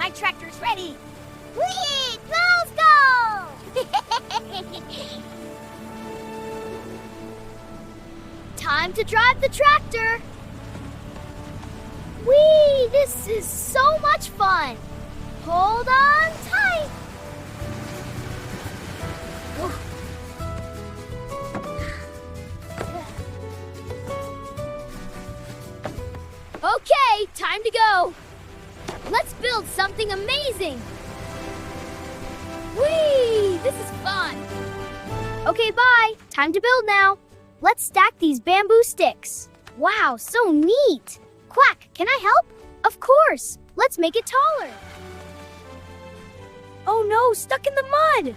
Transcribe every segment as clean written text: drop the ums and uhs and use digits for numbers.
My tractor's ready. Whee! Let's go! Time to drive the tractor. Whee! This is so much fun. Hold on tight. Okay, time to go. Let's build something amazing. Whee! This is fun. Okay, bye. Time to build now. Let's stack these bamboo sticks. Wow, so neat. Quack, can I help? Of course. Let's make it taller. Oh no, stuck in the mud.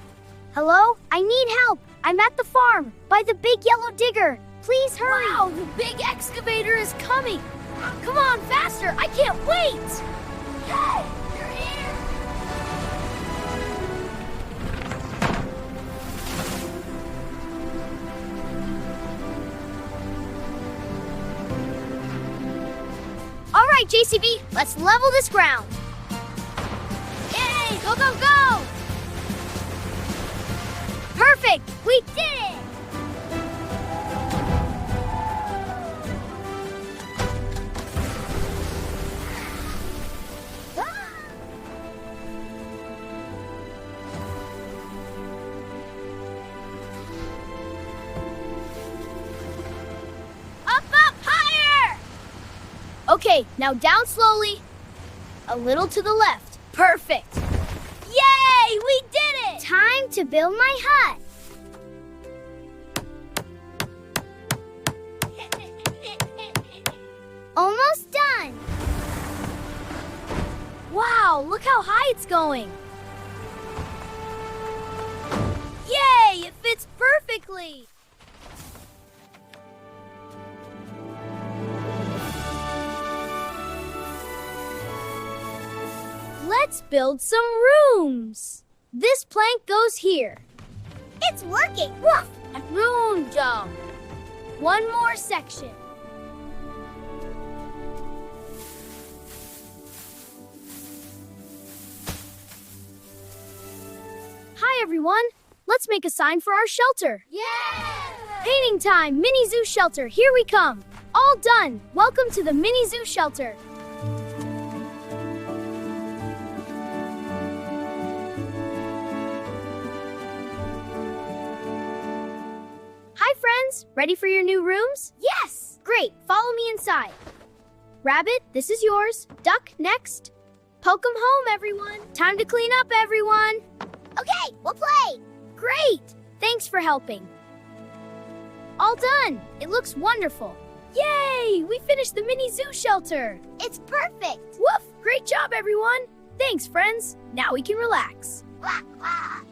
Hello? I need help. I'm at the farm by the big yellow digger. Please hurry. Wow, the big excavator is coming. Come on, faster. I can't wait. Hey, you're here. All right, JCB, let's level this ground. Yay, go, go, go. Perfect, we did it. Okay, now down slowly. A little to the left. Perfect. Yay, we did it! Time to build my hut. Almost done. Wow, look how high it's going. Yay, it fits perfectly. Let's build some rooms. This plank goes here. It's working. Woof! Room jump. One more section. Hi, everyone. Let's make a sign for our shelter. Yeah! Painting time, mini zoo shelter. Here we come. All done. Welcome to the mini zoo shelter. Hi, friends. Ready for your new rooms? Yes! Great. Follow me inside. Rabbit, this is yours. Duck, next. Poke 'em home, everyone. Time to clean up, everyone. Okay, we'll play. Great. Thanks for helping. All done. It looks wonderful. Yay! We finished the mini zoo shelter. It's perfect. Woof! Great job, everyone. Thanks, friends. Now we can relax. Quack, quack.